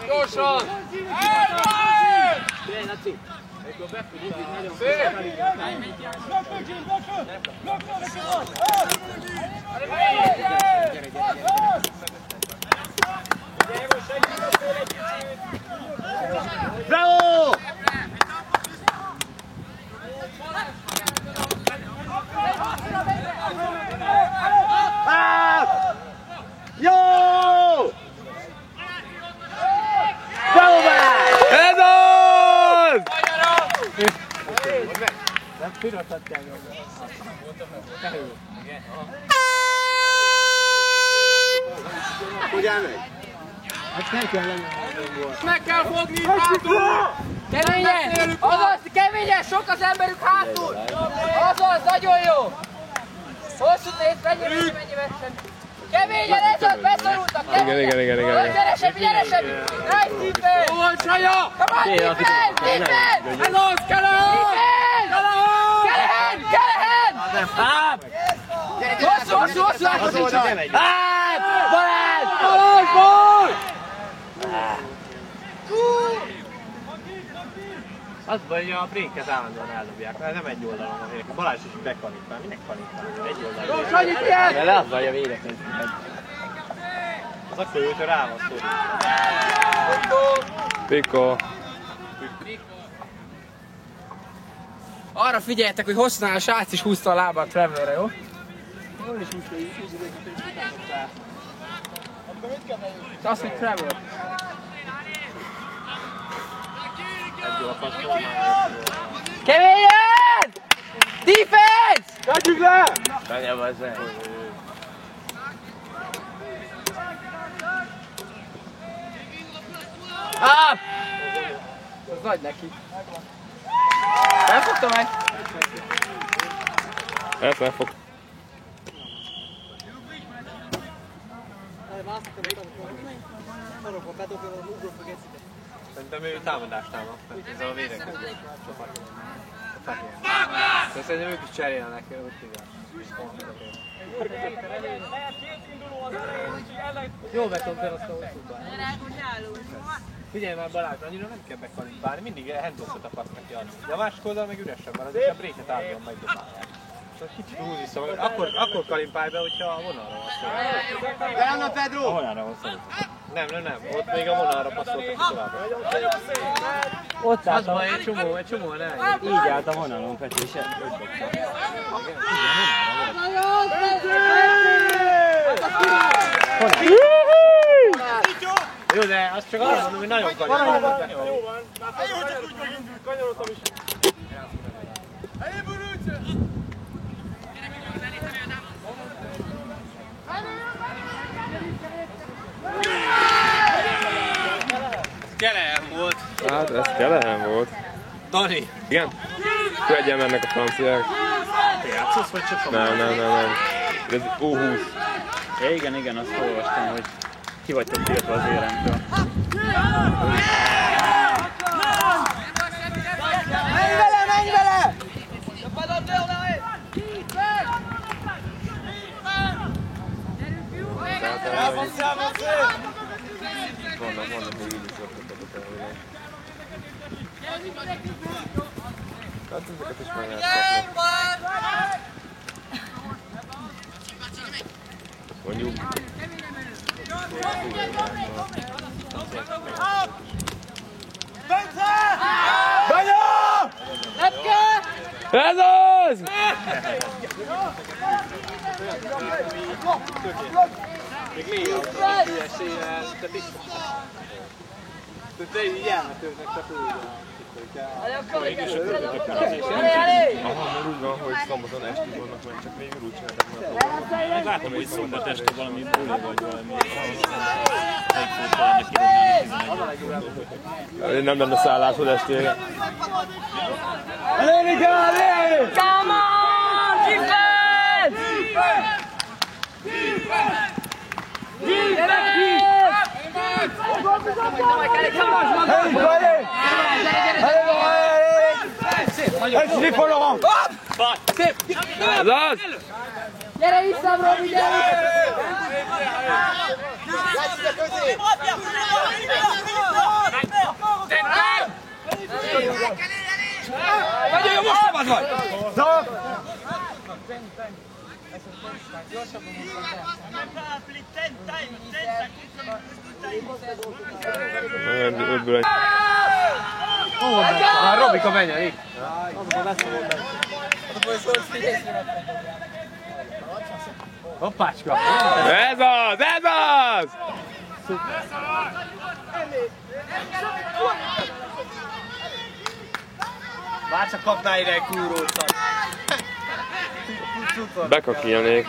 Gyorsan! Bravo! Jó! Bravo, ez az! nem pirottatják nyomni. Hogy elmegy? Hát nem kell lenni. Meg kell fogni hátul! Keményen! Azaz, keményen! Sok az emberük hátul! Azaz, nagyon jó! Hosszú néz, mennyi sem. Keményen, ez az, beszorultak! Igen. Gyeresebb! Nice defense! Jó van, Csaja! Come on, defense! Ez az, Kelehen! Kelehen! Hosszú! Balázs! Az baj, hogy a bréket állandóan eldobják, mert nem egy oldalon van védek. Balázs is bekalimpál, minek kalimpál? Egy oldalon. Jó, Sanyi, figyelj! De le az baj, a védekezni. Az akkor őt rá van szó. Pikó. Arra figyeljetek, hogy hosszúnál a srác is húzta a lábát a Trevorre, jó? Jól is húzta, így Azt, hogy Trevor. Keményen! Defense! Adjuk le! Tanya bazen. Up! Az nagy neki. Nem fogta meg? Ezt nem fog. Szerintem ő támadásnál van, ez a védekezés. Szerintem ők is cserélnek, úgy hívják. Jól vettem fel azt a hosszúban. Figyelj már Balázs, annyira nem kell bekalimpálni, mindig handoffot akarsz neki adni. De a másik oldal meg üresebb van, azért a bréket állandóan megdobálják. Szóval kicsit húz vissza magad, akkor kalimpálj be, hogyha a vonalra van szó. Beállna Pedro! A vonalra van szó. Nem, ott még a vonalra passzoltak tovább. Ott állt Az baj, egy csomó ne. így állt a vonalon, Peti, és Jó, de azt csak arra mondom, hogy nagyon kanyarod. Jó van, csak úgy megindult, kanyarodtam is. Kelehen volt. Hát ez Kelehen volt. Dani. Igen? Tudjál mennek a franciák. Te játszasz vagy csak Nem. Ez U20. igen, azt olvastam, hogy ki vagytok tiltva az éremtől. Menj vele! Vannak még így is szoktak a területen. Hát ezeket is megjátszhatnak. Mondjuk. Ez az! Még légy a hülyeséggel, te biztos. Te így elmetőznek, csak úgy. Aha, mert úgy van, hogy szombaton esti vannak, mert csak végül úgy csináltak meg a Látom, hogy szombat este valami buli vagy valami. Egy fótó, nem lenne szállásod estére. Come on! Defense! Ez az! Gyere vissza, Robi, gyere! Szabad vagy! Zab! Öbből egy... Már Robika menjen, Hoppácska! Ez az! Ez az! Már csak kapnál ide egy kúrócot. Bekakilnék.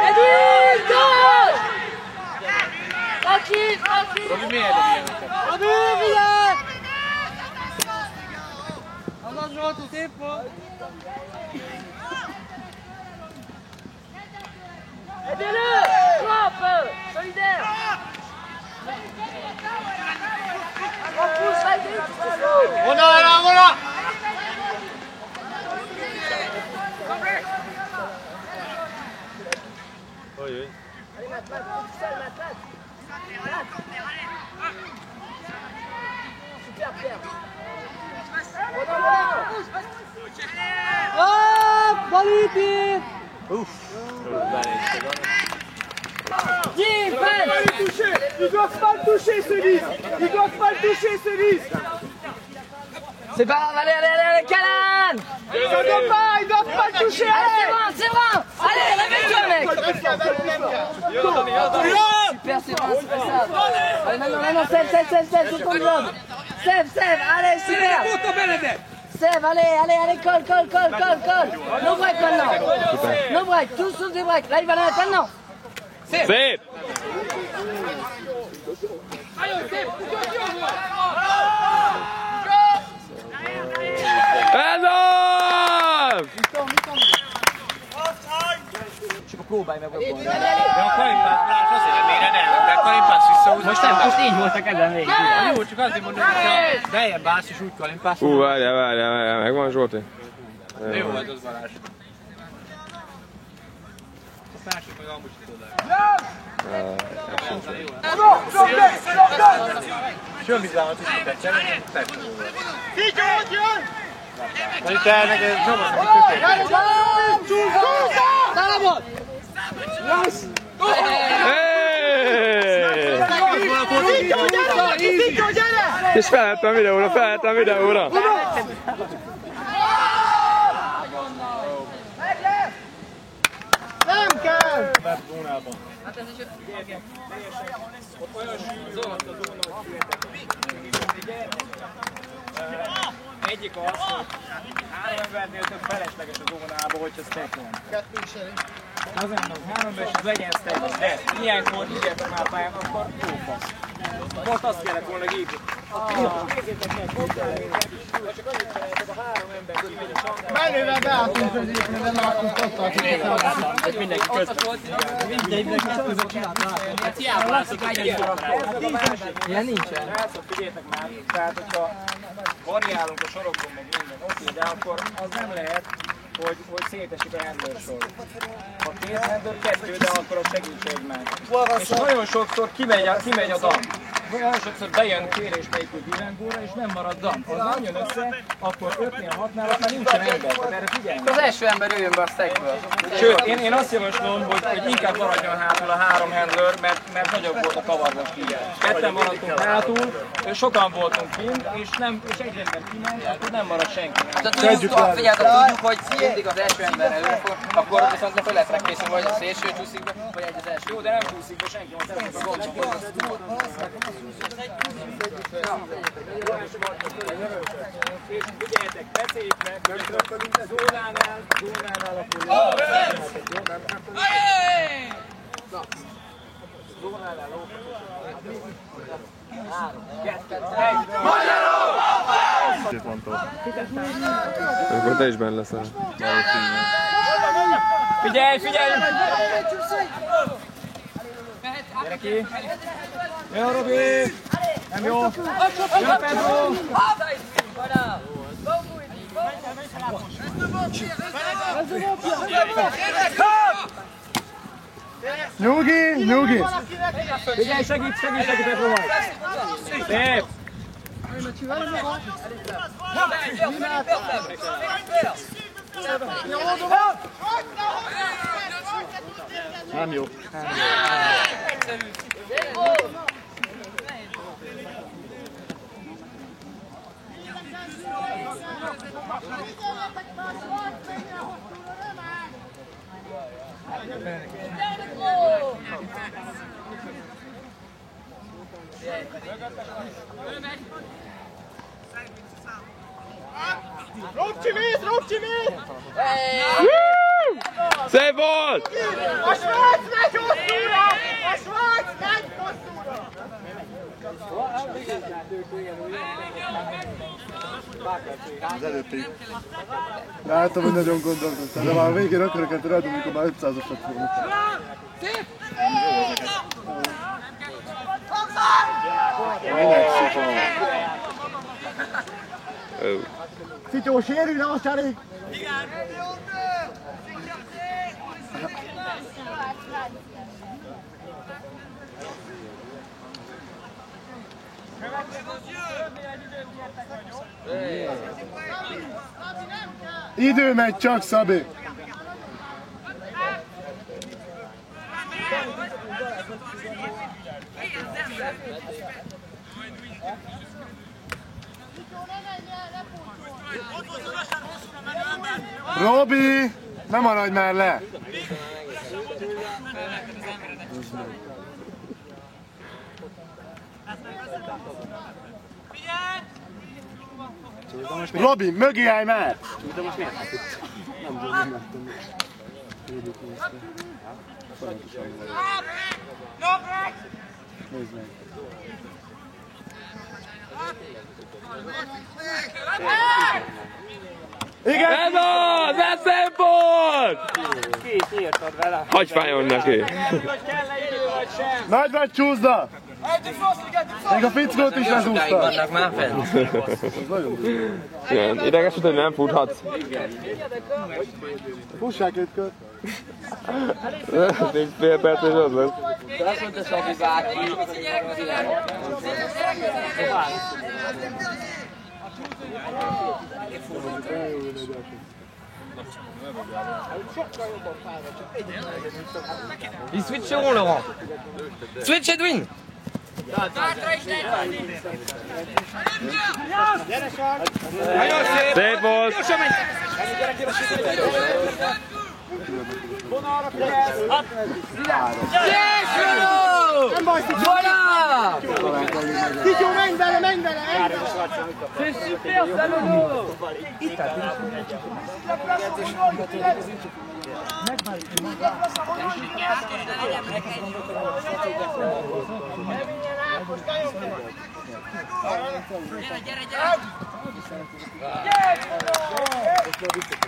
Edith, gól! Aki! Robi, miért dob ilyeneket? A bővileg! Az volt, szép volt! Egyelő! Klap! Solidaire! Vonalra! Ojjj. Hop! Balíti! Ils doivent pas le toucher ce disque! Ils doivent pas le toucher ce disque! C'est pas grave, allez, Calan! Ils doivent pas le toucher! C'est bon! Allez, réveille-toi, mec! Super, c'est bon, c'est pas ça! Allez, non, Sève, c'est ton job! Sève, allez, super! Sève, allez, colle! No break maintenant! No break, tout sauf des breaks! Là, il va la mettre maintenant! Szép! Ez az! Csak próbálj meg abban. De a kalimpász Balázs azért nem éred el, de a kalimpász visszahúz. Most így voltak ezen végig. Jó, csak azért mondom, hogy ha beljebb állsz és úgy kalimpász. Várjál, megvan Zsolti? De jó volt az Balázs. A másik meg amúgy is tudod. Jön bizalmat is tetszett. Figyelj, hogy jön! Mert te neked nyomod, hogy És felhettem videóra! Nem kell! Egyik az, hogy 3 embernél több felesleges a zónába, hogyha stack van. Azért mondom, 3 ember és legyen stack, de ilyenkor figyeltek már pályán, akkor lófasz. Most azt kellett volna gépni. Csak annyit csináljátok, a 3 ember kimegy a csapdába. Menővel beálltunk középre, de laktunk ott. Hogy mindenki közben. Mindenki közben csinálta. Hát hiába látszik, hogy ilyen nincsen. Rászok, figyeljetek már, tehát hogyha variálunk a sorokon meg minden, oké, de akkor az nem lehet, hogy szétesik a handlersor. Ha 2 handler 2, de akkor a segítség meg. És nagyon sokszor kimegy a dam. Nagyon sokszor bejön kérés melyikül billengóra, és nem marad dam. Ha az nem jön össze, akkor 5-nél 6-nál már nincsen ember. Tehát erre figyelj! Az első ember jöjjön be a stackből. Sőt, én azt javaslom, hogy inkább maradjon hátul a 3 handler, mert nagyobb volt a kavargás kígyel. 2 maradtunk hátul, sokan voltunk kint, és egy ember kimegy, akkor nem marad senki. Tudjuk, hogy mindig az első ember előfog, akkor viszont le fel lehet készülni, vagy a szélső csúszik be, vagy egy az első. Jó, de nem csúszik be senki, most nem a gondban. És figyeljetek, beszéljük meg, hogy zónánál akkor zónánál Akkor te is benne leszel. Figyelj! Gyere ki! Jó, Robi! Nem jó! Jó, Pedro! Nyugi, nyugi! Figyelj, segít Roman! Szép! Nem jó. Robcsi mész! Szép volt! A Svájc megy hosszúra! A Svájc megy hosszúra! Az előttig. Látom, hogy nagyon gondolkodtál, de már a végén akarok ráadom, amikor már 500-asat fogunk. Minek szipa? Szityó, sérülj, az csarék! Idő megy csak, Szabi! Robi! Ne maradj már le! Robi, mögé állj már! De most miért? Nem tudom, nem láttam. Nézd meg. Igen! Ez az! Ez szép volt! Ki is írtad vele? Hagyj fájjon neki! Hogy kell-e idő vagy sem? Nagy vagy csúszda! Még a fickót is lezúzta! Vannak már fent. Igen, ideges, hogy nem futhatsz. Fussák 5 kört! Még fél perc és az lesz. De azt mondta Szabi bárki. Ils switcheront, Laurent. Switch, Edwin. Szép volt! Nem baj, Szityó! Voilà! Szityó, menj vele, menj vele! C'est super ça, Lolo!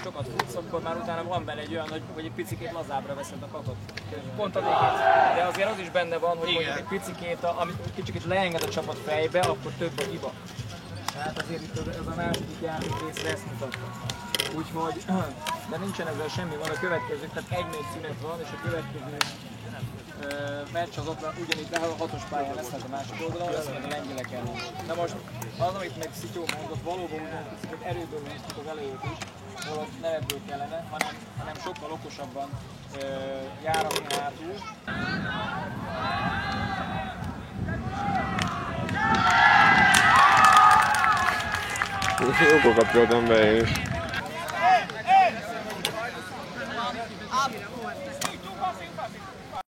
Sokat futsz, akkor már utána van benne egy olyan, hogy egy picikét lazábbra veszed a kakot. Pont a végét. De azért az is benne van, hogy mondjuk egy picikét, amit kicsit leenged a csapat fejbe, akkor több a hiba. Tehát azért itt ez a második játékrészre ezt mutatta. Úgyhogy, de nincsen ezzel semmi, van a következő, tehát egy meccs szünet van, és a következő meccs az ott ugyanígy, de a 6-os pályán lesz a másik oldalon, lesz meg a lengyelek ellen. Na most az, amit meg Szityó mondott, valóban úgy mondott, hogy erőből néztük az elejét is, holott nem ebből kellene, hanem sokkal okosabban járni hátul. Jókor kapcsoltam be én is.